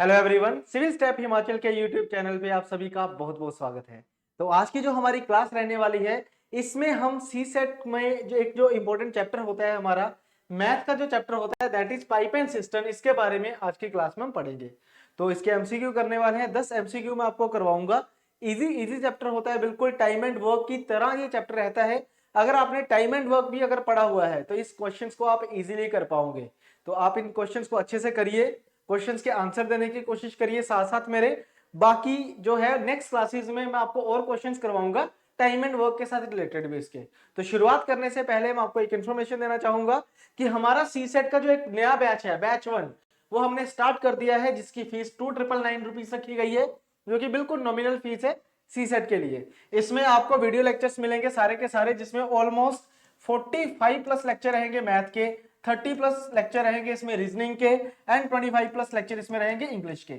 Hello everyone, civil step Himachal के YouTube channel पे आप सभी का बहुत बहुत स्वागत है। तो आज की जो हमारी क्लास रहने वाली है, इसमें हम सी सेट में जो इम्पोर्टेंट चैप्टर होता है हमारा मैथ का जो चैप्टर होता है that is pipe and system, इसके बारे में आज की क्लास में हम पढ़ेंगे। तो इसके एमसीक्यू करने वाले हैं, 10 एमसीक्यू मैं आपको करवाऊंगा। इजी चैप्टर होता है, बिल्कुल टाइम एंड वर्क की तरह ये चैप्टर रहता है। अगर आपने टाइम एंड वर्क भी अगर पढ़ा हुआ है तो इस क्वेश्चंस को आप इजीली कर पाओगे। तो आप इन क्वेश्चंस को अच्छे से करिए, क्वेश्चंस के आंसर देने की कोशिश करिए, साथ साथ मेरे बाकी जो है नेक्स्ट क्लासेस में मैं आपको और क्वेश्चंस करवाऊंगा टाइम एंड वर्क के साथ रिलेटेड भी इसके। तो शुरुआत करने से पहले मैं आपको एक इन्फॉर्मेशन देना चाहूंगा कि हमारा सी सेट का जो एक नया बैच है, बैच 1, वो हमने स्टार्ट कर दिया है, जिसकी फीस 2999 रुपीज रखी गई है, जो कि बिल्कुल नॉमिनल फीस है सी सेट के लिए। इसमें आपको वीडियो लेक्चर्स मिलेंगे सारे के सारे, जिसमें ऑलमोस्ट 45 प्लस लेक्चर रहेंगे मैथ के, 30 प्लस लेक्चर रहेंगे इसमें रीजनिंग के, एंड 25 प्लस लेक्चर इसमें रहेंगे इंग्लिश के।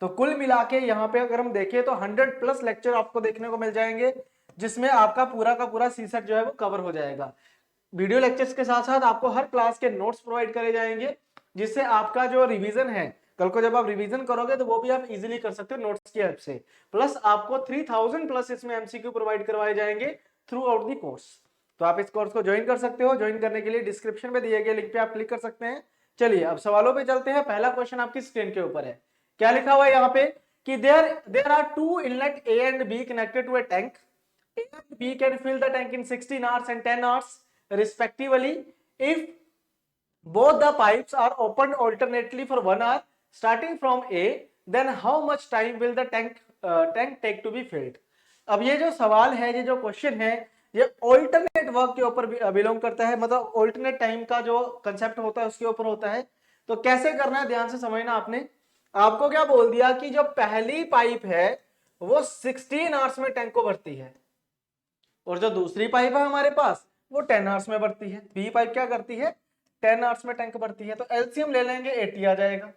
तो कुल मिला के यहाँ पे अगर हम देखें तो 100 प्लस लेक्चर आपको देखने को मिल जाएंगे, जिसमें आपका पूरा का पूरा सी सेट जो है वो कवर हो जाएगा। वीडियो लेक्चर्स के साथ साथ आपको हर क्लास के नोट्स प्रोवाइड करे जाएंगे, जिससे आपका जो रिवीजन है, कल को जब आप रिवीजन करोगे तो वो भी आप इजीली कर सकते हो नोट्स की हेल्प से। प्लस आपको 3000 प्लस इसमें एमसीक्यू प्रोवाइड करवाए जाएंगे थ्रू आउट द कोर्स। तो आप इस कोर्स को ज्वाइन कर सकते हो। ज्वाइन करने के लिए डिस्क्रिप्शन में दिए गए लिंक पे आप क्लिक कर सकते हैं। चलिए अब सवालों पे चलते हैं। पहला क्वेश्चन आपकी स्क्रीन के ऊपर है, क्या लिखा हुआ है यहाँ पे कि there are two inlet A and B connected to a tank. A and B can fill the tank in 16 hours and 10 hours respectively. If both the pipes are opened alternately for 1 hour starting from A, then how much time will the tank take to be filled? अब ये जो सवाल है, ये जो question है, ये alternate work के ऊपर बिलोंग करता है, मतलब ऑल्टरनेट टाइम का जो कंसेप्ट होता है उसके ऊपर होता है। तो कैसे करना है ध्यान से समझना। आपको क्या बोल दिया कि जो पहली पाइप है वो 16 आवर्स में टैंक को भरती है, और जो दूसरी पाइप है हमारे पास वो 10 आवर्स में भरती है। बी पाइप क्या करती है, 10 आवर्स में टैंक भरती है। तो एलसीएम ले लेंगे, 80 आ जाएगा।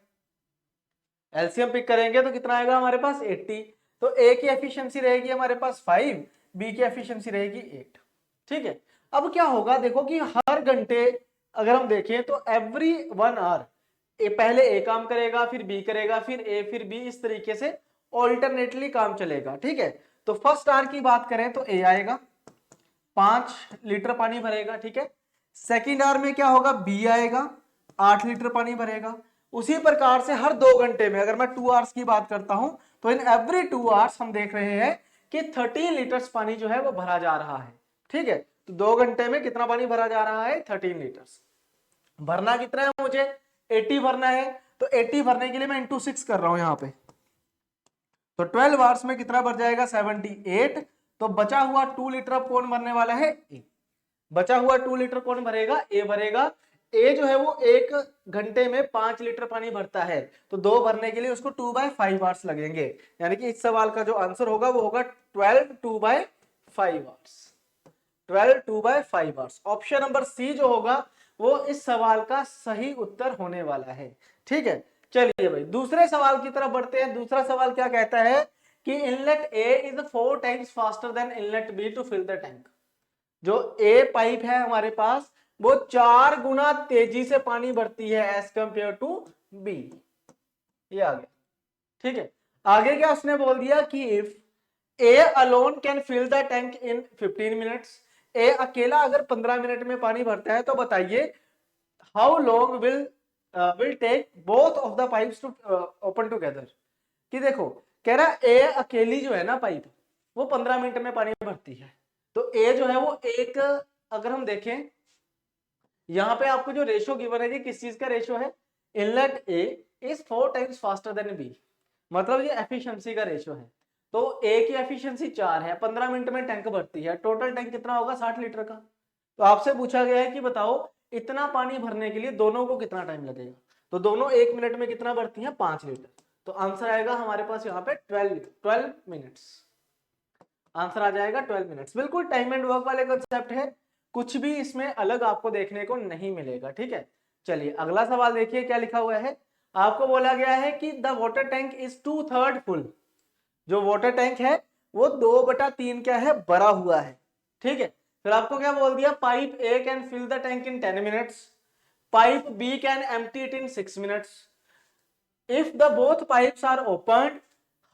एलसीएम पिक करेंगे तो कितना आएगा हमारे पास, 80। तो ए की एफिशिएंसी रहेगी हमारे पास 5, बी की एफिशिएंसी रहेगी 8। ठीक है। अब क्या होगा, देखो कि हर घंटे अगर हम देखें तो एवरी 1 आवर पहले ए काम करेगा, फिर बी करेगा, फिर ए, फिर बी, इस तरीके से ऑल्टरनेटली काम चलेगा। ठीक है। तो फर्स्ट आवर की बात करें तो ए आएगा, 5 लीटर पानी भरेगा। ठीक है। सेकेंड आवर में क्या होगा, बी आएगा, 8 लीटर पानी भरेगा। उसी प्रकार से हर 2 घंटे में, अगर मैं 2 आवर्स की बात करता हूं तो इन एवरी 2 आवर्स हम देख रहे हैं कि 13 लीटर्स पानी जो है वो भरा जा रहा है। ठीक है। तो 2 घंटे में कितना पानी भरा जा रहा है, 13 लीटर्स। भरना कितना है मुझे, 80 भरना है। तो 80 भरने के लिए मैं इंटू 6 कर रहा हूं यहां पे। तो 12 आवर्स में कितना भर जाएगा, 78। तो बचा हुआ 2 लीटर अब कौन भरने वाला है, ए। बचा हुआ 2 लीटर कौन भरेगा, ए भरेगा। ए जो है वो 1 घंटे में 5 लीटर पानी भरता है, तो 2 भरने के लिए उसको 2/5 आवर्स लगेंगे। यानी कि इस सवाल का जो आंसर होगा वो होगा 12 2/5 hours. 12 2/5 hours. Option number C जो होगा वो इस सवाल का सही उत्तर होने वाला है। ठीक है। चलिए भाई दूसरे सवाल की तरफ बढ़ते हैं। दूसरा सवाल क्या कहता है कि inlet A is 4 times faster than inlet B to fill the tank. जो ए पाइप है हमारे पास वो 4 गुना तेजी से पानी भरती है एज कंपेयर टू बी। ये आ गया। ठीक है। आगे क्या उसने बोल दिया कि if A alone can fill the tank in 15 minutes. A अकेला अगर 15 मिनट में पानी भरता है तो बताइए how long will take both of the pipes to open together. कि देखो कह रहा ए अकेली जो है ना पाइप वो 15 मिनट में पानी भरती है। तो ए जो है वो एक, अगर हम देखें यहां पे आपको जो रेशो गिवन है, ये किस चीज का रेशो है, inlet A is 4 times faster than B, मतलब ये एफिशिएंसी का रेशो है। तो ए की एफिशिएंसी 4 है, 15 मिनट में टैंक भरती है, टोटल टैंक कितना होगा, 60 लीटर का। तो आपसे पूछा गया है कि बताओ इतना पानी भरने के लिए दोनों को कितना टाइम लगेगा। तो दोनों 1 मिनट में कितना भरती है, 5 लीटर। तो आंसर आएगा हमारे पास यहाँ पे 12 मिनट्स। आंसर आ जाएगा 12 मिनट्स। बिल्कुल टाइम एंड वर्क वाले कंसेप्ट है, कुछ भी इसमें अलग आपको देखने को नहीं मिलेगा। ठीक है। चलिए अगला सवाल देखिए क्या लिखा हुआ है। आपको बोला गया है कि the water tank is 2/3 full. जो वाटर टैंक है वो 2/3 क्या है, भरा हुआ है। ठीक है। फिर आपको क्या बोल दिया, pipe A can fill the tank in 10 minutes, pipe B can empty it in 6 minutes. If the both pipes are open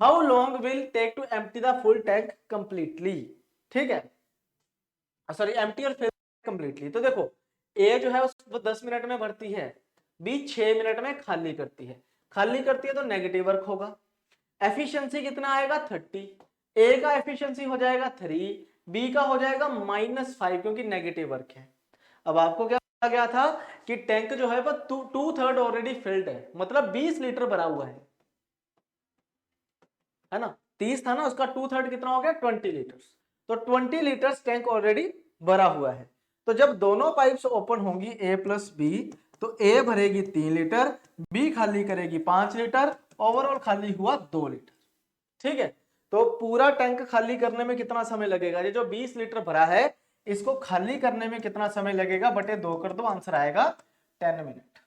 how long will take to empty the full tank completely. ठीक है, sorry empty और fill completely. तो देखो ए जो है वो 10 minute में भरती है, बी 6 मिनट में खाली करती है। खाली करती है तो नेगेटिव वर्क होगा, एफिशिएंसी कितना आएगा 30, ए का एफिशिएंसी हो जाएगा 3, बी का हो जाएगा -5 क्योंकि नेगेटिव वर्क है। अब आपको क्या कहा गया था कि टैंक जो है वो 2/3 ऑलरेडी फिल्ड है, मतलब 20 लीटर भरा हुआ है ना, 30 था ना, उसका 2/3 कितना हो गया 20 लीटर। तो 20 लीटर टैंक ऑलरेडी भरा हुआ है। तो जब दोनों पाइप्स ओपन होंगी ए प्लस बी, तो ए भरेगी 3 लीटर, बी खाली करेगी 5 लीटर, ओवरऑल खाली हुआ 2 लीटर। ठीक है, तो पूरा टैंक खाली करने में कितना समय लगेगा, ये जो 20 लीटर भरा है इसको खाली करने में कितना समय लगेगा, बटे 2 कर दो, आंसर आएगा 10 मिनट।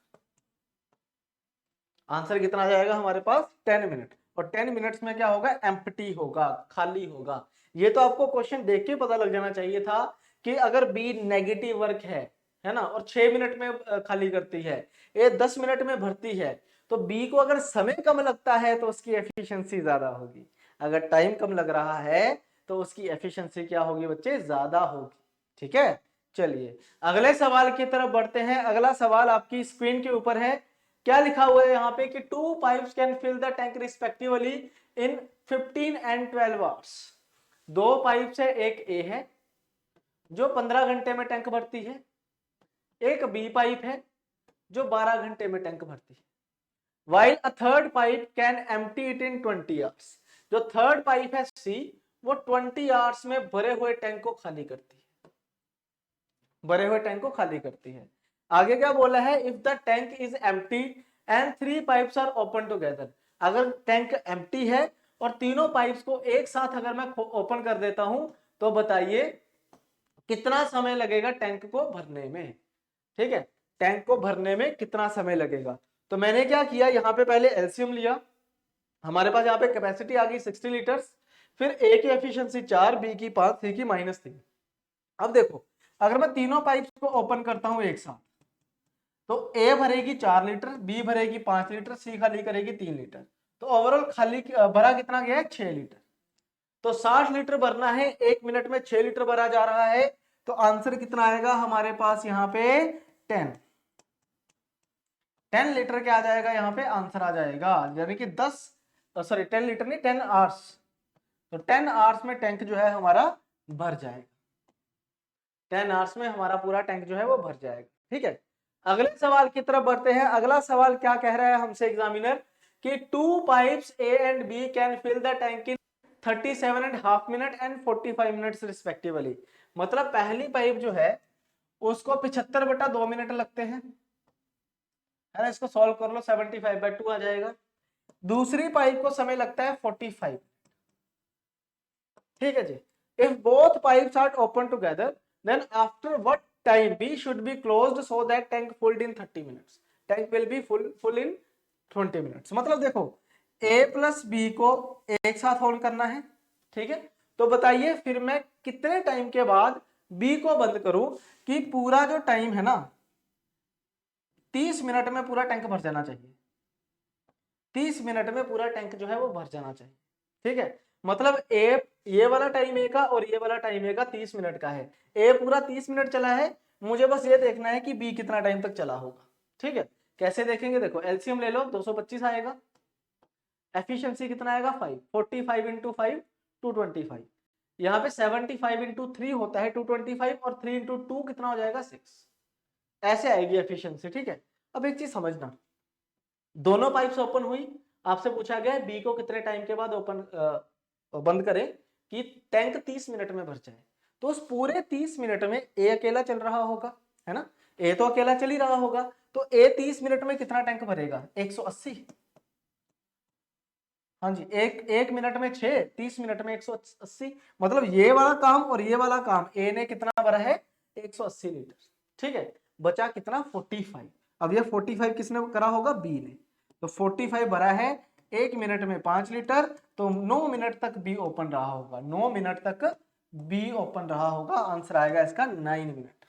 आंसर कितना आ जाएगा हमारे पास 10 मिनट। और 10 मिनट्स में क्या होगा, एम्प्टी होगा, खाली होगा। ये तो आपको क्वेश्चन देख के पता लग जाना चाहिए था कि अगर बी नेगेटिव वर्क है ना, और 6 मिनट में खाली करती है, ए 10 मिनट में भरती है, तो बी को अगर समय कम लगता है तो उसकी एफिशिएंसी ज्यादा होगी, अगर टाइम कम लग रहा है तो उसकी एफिशिएंसी क्या होगी बच्चे, ज्यादा होगी। ठीक है, चलिए अगले सवाल की तरफ बढ़ते हैं। अगला सवाल आपकी स्क्रीन के ऊपर है, क्या लिखा हुआ है यहाँ पे कि 2 pipes can fill the tank respectively in 15 and 12 hours. 2 pipe से एक ए है जो 15 घंटे में टैंक भरती है, एक बी पाइप है जो 12 घंटे में टैंक भरती है। While a third pipe can empty it in 20 hours. जो थर्ड पाइप है सी, वो 20 आवर्स में भरे हुए टैंक को खाली करती है, भरे हुए टैंक को खाली करती है। आगे क्या बोला है, if the tank is empty and 3 pipes are open together. अगर टैंक एम्प्टी है और तीनों पाइप्स को एक साथ अगर मैं ओपन कर देता हूं तो बताइए कितना समय लगेगा टैंक को भरने में। ठीक है, टैंक को भरने में कितना समय लगेगा। तो मैंने क्या किया, यहाँ पे पहले एलसीएम लिया, हमारे पास यहाँ पे कैपेसिटी आ गई 60 लीटर्स, फिर ए की एफिशिएंसी 4, बी की 5, सी की -3। अब देखो अगर मैं तीनों पाइप्स को ओपन करता हूं एक साथ, तो ए भरेगी 4 लीटर, बी भरेगी 5 लीटर, सी खाली करेगी 3 लीटर, तो ओवरऑल खाली भरा कितना गया है 6 लीटर। तो 60 लीटर भरना है, 1 मिनट में 6 लीटर भरा जा रहा है, तो आंसर कितना आएगा हमारे पास यहाँ पे 10 लीटर क्या आ जाएगा, यहाँ पे आंसर आ जाएगा, यानी कि 10 लीटर नहीं 10 आवर्स। तो 10 आवर्स में टैंक जो है हमारा भर जाएगा, 10 आवर्स में हमारा पूरा टैंक जो है वो भर जाएगा। ठीक है, अगले सवाल की तरफ बढ़ते हैं। अगला सवाल क्या कह रहा है हमसे एग्जामिनर कि 2 pipes A and B can fill the tank in 37.5 minute and 45 minutes respectively. मतलब पहली पाइप जो है उसको 75/2 मिनट लगते हैं, है ना, इसको सॉल्व कर लो, 75/2 आ जाएगा। दूसरी पाइप को समय लगता है 45। ठीक है जी, if both pipes are open together then after what time B should be closed so that tank filled in 30 minutes. Tank will be full in 20 minutes. मतलब देखो ए प्लस बी को एक साथ ऑन करना है, ठीक है, तो बताइए फिर मैं कितने टाइम के बाद बी को बंद करूं कि पूरा जो टाइम है ना 30 मिनट में पूरा टैंक भर जाना चाहिए, 30 मिनट में पूरा टैंक जो है वो भर जाना चाहिए। ठीक है, मतलब ए, ये वाला टाइम ए का और ये वाला टाइम ए का 30 मिनट का है, ए पूरा 30 मिनट चला है, मुझे बस ये देखना है कि बी कितना टाइम तक चला होगा। ठीक है, कैसे देखेंगे, देखो एलसीएम ले लो, 225 आएगा, एफिशिएंसी कितना आएगा 5, 45 इंटू 5 225, यहाँ पे 75 इंटू 3 होता है 225, और 3 इंटू 2 कितना हो जाएगा 6, ऐसे आएगी एफिशिएंसी। ठीक है, अब एक चीज समझना, दोनों पाइप्स ओपन हुई, आपसे पूछा गया है बी को कितने टाइम के बाद ओपन बंद करें कि टैंक 30 मिनट में भर जाए। तो उस पूरे 30 मिनट में ए अकेला चल रहा होगा, है ना, ए तो अकेला चल ही रहा होगा, तो ए 30 मिनट में कितना टैंक भरेगा 180। हाँ जी, एक मिनट में 6, 30 मिनट में 180, मतलब ये वाला काम और ये वाला काम ए ने कितना भरा है 180 लीटर। ठीक है, बचा कितना 45। अब ये 45 किसने करा होगा, बी ने, तो 45 भरा है, 1 मिनट में 5 लीटर, तो 9 मिनट तक बी ओपन रहा होगा, 9 मिनट तक बी ओपन रहा होगा। आंसर आएगा इसका 9 मिनट।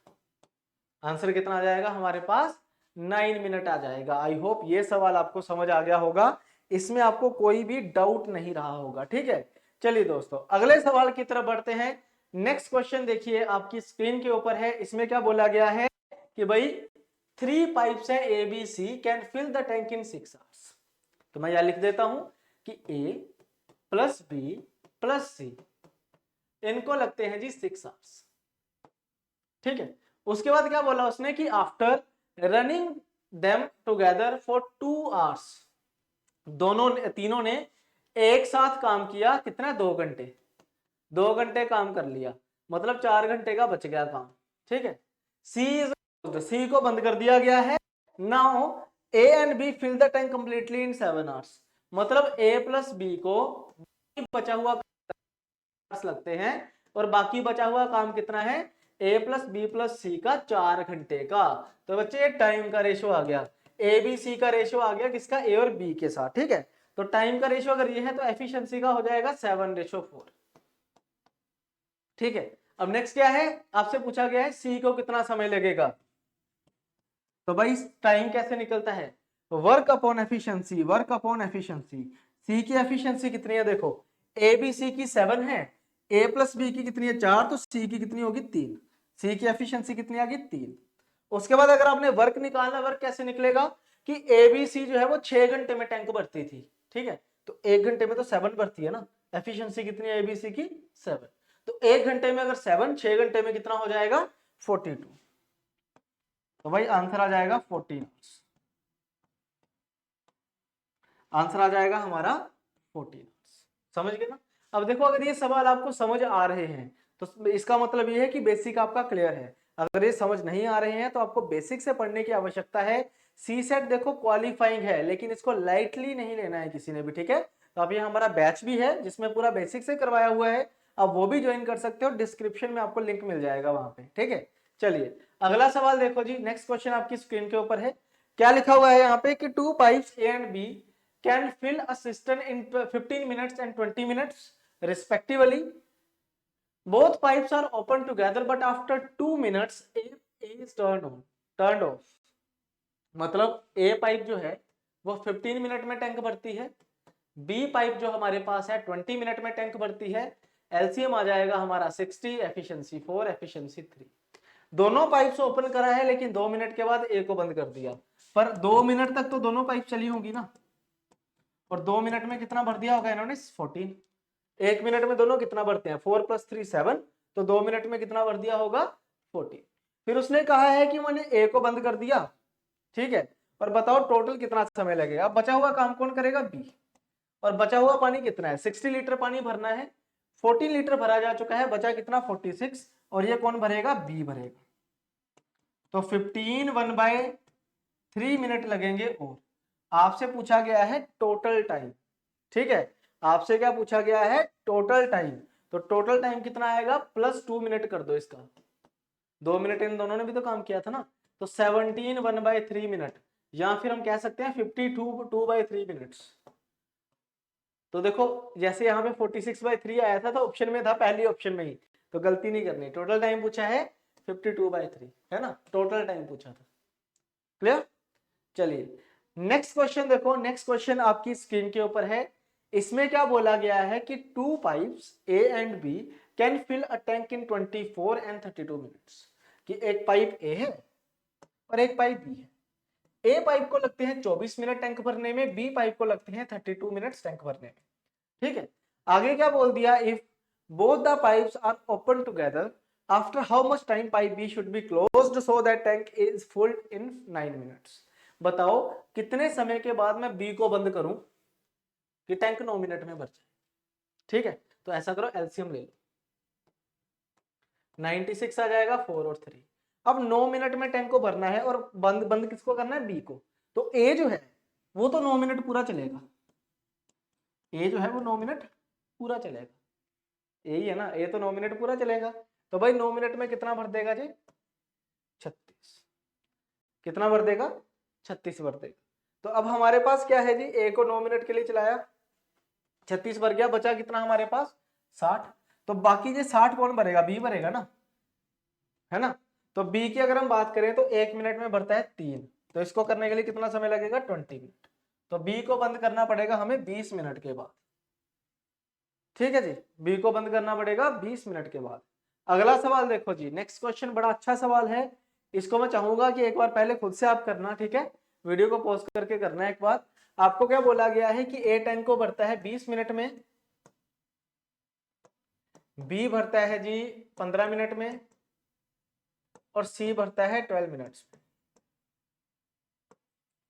आंसर कितना आ जाएगा हमारे पास 9 मिनट आ जाएगा। आई होप ये सवाल आपको समझ आ गया होगा, इसमें आपको कोई भी डाउट नहीं रहा होगा। ठीक है, चलिए दोस्तों अगले सवाल की तरफ बढ़ते हैं। नेक्स्ट क्वेश्चन देखिए आपकी स्क्रीन के ऊपर है। इसमें क्या बोला गया है कि भाई 3 पाइप्स है A B C can fill the tank in 6 hours. तो मैं यहां लिख देता हूं कि A plus B plus C इनको लगते हैं जी 6 आवर्स। ठीक है, उसके बाद क्या बोला उसने कि after running them together for 2 hours, दोनों तीनों ने एक साथ काम किया, कितना 2 घंटे, 2 घंटे काम कर लिया, मतलब 4 घंटे का बच गया काम। ठीक है, सी को बंद कर दिया गया है। Now A and B fill the tank completely in 7 hours, मतलब ए प्लस बी को बचा हुआ लगते हैं और बाकी बचा हुआ काम कितना है, ए प्लस बी प्लस सी का 4 घंटे का। तो बच्चे टाइम का रेशो आ गया, ए बी सी का रेशो आ गया किसका, ए और बी के साथ। ठीक है, तो टाइम का रेशो अगर ये है तो एफिशिएंसी का हो जाएगा 7:4। ठीक है, अब नेक्स्ट क्या है, आपसे पूछा गया है सी को कितना समय लगेगा। तो भाई टाइम कैसे निकलता है, work upon efficiency, work upon efficiency. C की एफिशिएंसी कितनी है, देखो ए बी सी की 7 है, ए प्लस बी की कितनी है 4, तो सी की कितनी होगी 3। सी की एफिशिएंसी कितनी आ गई 3। उसके बाद अगर आपने वर्क निकालना, वर्क कैसे निकलेगा कि ए बी सी जो है वो 6 घंटे में टैंक भरती थी। ठीक है, तो 1 घंटे में तो 7 भरती है ना, एफिशिएंसी कितनी है एबीसी की 7। तो 1 घंटे में अगर 7, 6 घंटे में कितना हो जाएगा 42। तो भाई आंसर आ जाएगा 14 आवर्स, आंसर आ जाएगा हमारा 14 आवर्स। समझ गए ना। अब देखो अगर ये सवाल आपको समझ आ रहे हैं तो इसका मतलब ये है कि बेसिक आपका क्लियर है। अगर ये समझ नहीं आ रहे हैं तो आपको बेसिक से पढ़ने की आवश्यकता है। सी सेट देखो क्वालिफाइंग है, लेकिन इसको लाइटली नहीं लेना है किसी ने भी। ठीक है, तो अभी हमारा बैच भी है जिसमें पूरा बेसिक से करवाया हुआ है, आप वो भी ज्वाइन कर सकते हो, डिस्क्रिप्शन में आपको लिंक मिल जाएगा वहां पे। ठीक है, चलिए अगला सवाल देखो जी। नेक्स्ट क्वेश्चन आपकी स्क्रीन के ऊपर है, क्या लिखा हुआ है यहाँ पे कि 2 pipes A and B can fill a cistern in 15 minutes and 20 minutes respectively. Both pipes are open together but after 2 minutes A is turned off. मतलब A पाइप जो है वो 15 मिनट में टैंक भरती है, B पाइप जो हमारे पास है 20 मिनट में टैंक भरती है। एलसीएम आ जाएगा हमारा 60, एफिशिएंसी 4, एफिशिएंसी 3। दोनों पाइप्स ओपन करा है लेकिन 2 मिनट के बाद A को बंद कर दिया, पर 2 मिनट तक तो दोनों पाइप चली होंगी ना, और 2 मिनट में कितना भर दिया होगा इन्होंने 14। 1 मिनट में दोनों कितना भरते हैं 4 + 3 7, तो 2 मिनट में कितना भर दिया होगा 14। फिर उसने कहा है कि मैंने ए को बंद कर दिया। ठीक है, और बताओ टोटल कितना समय लगेगा। अब बचा हुआ काम कौन करेगा, बी। और बचा हुआ पानी कितना है, 60 लीटर पानी भरना है, 14 लीटर भरा जा चुका है, बचा कितना 46, और ये कौन भरेगा, बी भरेगा। तो 15 1/3 मिनट लगेंगे। और आपसे पूछा गया है टोटल टाइम। ठीक है, आपसे क्या पूछा गया है, टोटल टाइम। तो टोटल टाइम कितना आएगा, +2 मिनट कर दो इसका, 2 मिनट इन दोनों ने भी तो काम किया था ना। तो 17 1/3 मिनट, या फिर हम कह सकते हैं 52 2/3 मिनट्स। तो देखो जैसे यहाँ पे 46/3 आया था तो ऑप्शन में था, पहली ऑप्शन में ही, तो गलती नहीं करनी। टोटल टाइम पूछा है 52/3, है ना, टोटल टाइम पूछा था। क्लियर, चलिए नेक्स्ट क्वेश्चन देखो। नेक्स्ट क्वेश्चन आपकी स्क्रीन के ऊपर है। इसमें क्या बोला गया है कि 2 pipes A and B can fill a tank in 24 and 32 minutes. कि एक पाइप ए है और एक पाइप बी है। ए पाइप को लगते हैं 24 मिनट टैंक भरने में, बी पाइप को लगते हैं 32 मिनट्स टैंक भरने में। ठीक है, आगे क्या बोल दिया, if both the pipes are open together after how much time pipe B should be closed so that tank is full in 9 minutes. बताओ कितने समय के बाद मैं बी को बंद करूं कि टैंक 9 मिनट में भर जाए। ठीक है, तो ऐसा करो एलसीएम ले लो, 96 आ जाएगा 4 और 3। अब 9 मिनट में टैंक को भरना है और बंद बंद किसको करना है, बी को। तो ए जो है वो तो 9 मिनट पूरा चलेगा, ए जो है वो 9 मिनट पूरा चलेगा, ए ही है ना, ए तो 9 मिनट पूरा चलेगा। तो भाई 9 मिनट में कितना भर देगा जी, 36। कितना भर देगा, 36 भर देगा। तो अब हमारे पास क्या है जी, ए को 9 मिनट के लिए चलाया, 36 भर गया, बचा कितना हमारे पास 60। तो बाकी ये 60 कौन भरेगा, बी भरेगा ना, है ना। तो बी की अगर हम बात करें तो 1 मिनट में भरता है 3, तो इसको करने के लिए कितना समय लगेगा 20 मिनट। तो बी को बंद करना पड़ेगा हमें 20 मिनट के बाद। ठीक है जी, बी को बंद करना पड़ेगा 20 मिनट के बाद। अगला सवाल देखो जी, नेक्स्ट क्वेश्चन बड़ा अच्छा सवाल है, इसको मैं चाहूंगा कि एक बार पहले खुद से आप करना, ठीक है, वीडियो को पॉज करके करना है एक बार। आपको क्या बोला गया है कि ए टैंक को भरता है 20 मिनट में, बी भरता है जी 15 मिनट में, और सी भरता है 12 मिनट्स में।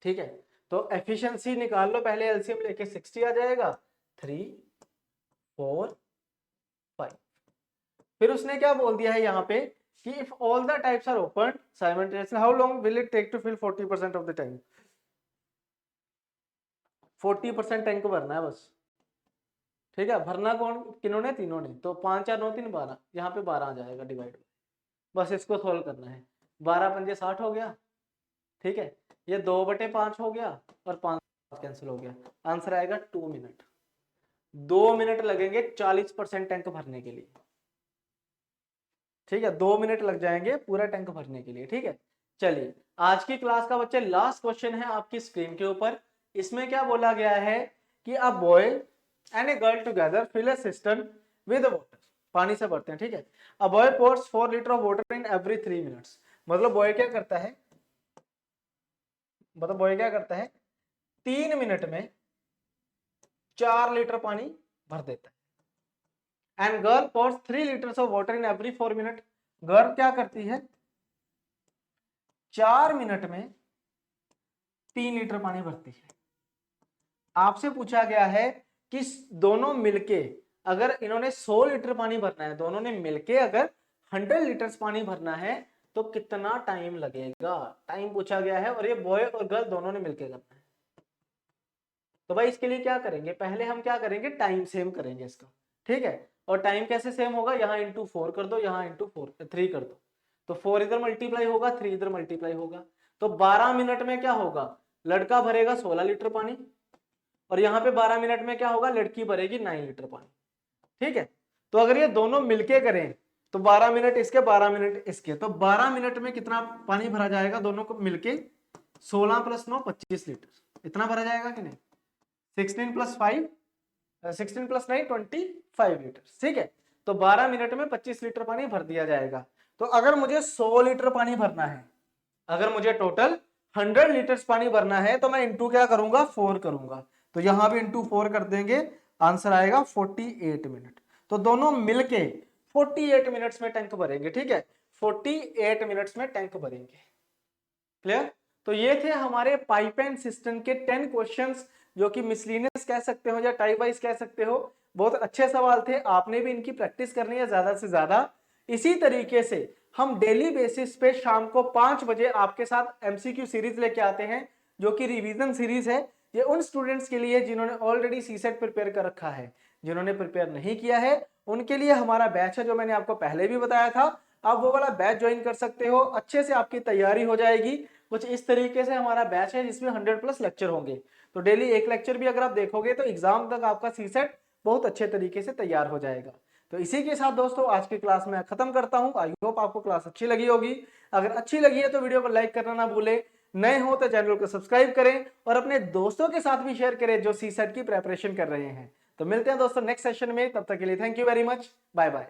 ठीक है, तो एफिशिएंसी निकाल लो पहले, एलसीएम लेके 60 आ जाएगा, 3 4 5। फिर उसने क्या बोल दिया है यहाँ पे कि if all the types are open simultaneously how long will it take to fill 40% of the tank. 40% tank को भरना है बस। ठीक है, भरना कौन किन्हों ने, तीनों ने, तो 5 4 9 3 12, यहाँ पे 12 आ जाएगा डिवाइड, बस इसको सोल्व करना है। 12 पंजे 60 हो गया। ठीक है, ये 2/5 हो गया और 5 कैंसिल हो गया, आंसर आएगा 2 मिनट। 2 मिनट लगेंगे 40% टैंक भरने के लिए। ठीक है, 2 मिनट लग जाएंगे पूरा टैंक भरने के लिए। ठीक है, चलिए आज की क्लास का बच्चे लास्ट क्वेश्चन है आपकी स्क्रीन के ऊपर। इसमें क्या बोला गया है कि a boy and a girl together fill a system with water, पानी से भरते हैं। ठीक है, a boy pours 4 litre of water in every 3 minutes. मतलब बॉय क्या करता है, मतलब बॉय क्या करता है 3 मिनट में 4 लीटर पानी भर देता है। And girl pores 3 litres of water in every 4 minute. Girl क्या करती है 4 मिनट में 3 लीटर पानी भरती है। आपसे पूछा गया है कि दोनों मिलके अगर इन्होंने 100 लीटर पानी भरना है, दोनों ने मिलके अगर 100 लीटर्स पानी भरना है तो कितना टाइम लगेगा, टाइम पूछा गया है, और ये बॉय और गर्ल दोनों ने मिलके करना है। तो भाई इसके लिए क्या करेंगे, पहले हम क्या करेंगे, टाइम सेम करेंगे इसका। ठीक है, और टाइम कैसे सेम होगा, यहाँ इंटू 4 कर दो, यहाँ इंटू 3 कर दो, तो 4 इधर मल्टीप्लाई होगा, 3 इधर मल्टीप्लाई होगा। तो 12 मिनट में क्या होगा, लड़का भरेगा 16 लीटर पानी, और यहाँ पे 12 मिनट में क्या होगा, लड़की भरेगी 9 लीटर पानी। ठीक है, तो अगर ये दोनों मिलके करें तो 12 मिनट इसके 12 मिनट इसके, तो 12 मिनट में कितना पानी भरा जाएगा दोनों को मिलके, 16 + 9 25 लीटर, इतना भरा जाएगा कि नहीं, 16 + 5 16 + 9 25 लीटर। ठीक है, तो 12 मिनट में 25 लीटर पानी भर दिया जाएगा। तो अगर मुझे 100 लीटर पानी भरना है, अगर मुझे टोटल 100 लीटर्स पानी भरना है, तो मैं इंटू क्या करूंगा, 4 करूंगा, तो यहां भी इंटू 4 कर देंगे, आंसर आएगा 48 मिनट। तो दोनों मिलके 48 मिनट्स में टैंक भरेंगे। ठीक है, 48 मिनट्स में टैंक भरेंगे। क्लियर। तो ये थे हमारे पाइप एंड सिस्टम के 10 क्वेश्चंस, जो कि मिसलिनियस कह सकते हो या टाइप वाइज कह सकते हो। बहुत अच्छे सवाल थे, आपने भी इनकी प्रैक्टिस करनी है ज्यादा से ज्यादा। इसी तरीके से हम डेली बेसिस पे शाम को 5 बजे आपके साथ एमसीक्यू सीरीज लेके आते हैं, जो कि रिवीजन सीरीज है। ये उन स्टूडेंट्स के लिए जिन्होंने ऑलरेडी सीसेट प्रिपेयर कर रखा है, जिन्होंने प्रिपेयर नहीं किया है उनके लिए हमारा बैच है, जो मैंने आपको पहले भी बताया था। आप वो वाला बैच ज्वाइन कर सकते हो, अच्छे से आपकी तैयारी हो जाएगी। कुछ इस तरीके से हमारा बैच है जिसमें 100+ लेक्चर होंगे, तो डेली एक लेक्चर भी अगर आप देखोगे तो एग्जाम तक आपका सीसेट बहुत अच्छे तरीके से तैयार हो जाएगा। तो इसी के साथ दोस्तों आज की क्लास मैं खत्म करता हूं। आई होप आपको क्लास अच्छी लगी होगी। अगर अच्छी लगी है तो वीडियो को लाइक करना ना भूले, नए हो तो चैनल को सब्सक्राइब करें और अपने दोस्तों के साथ भी शेयर करें जो सीसेट की प्रिपरेशन कर रहे हैं। तो मिलते हैं दोस्तों नेक्स्ट सेशन में, तब तक के लिए thank you very much, bye bye.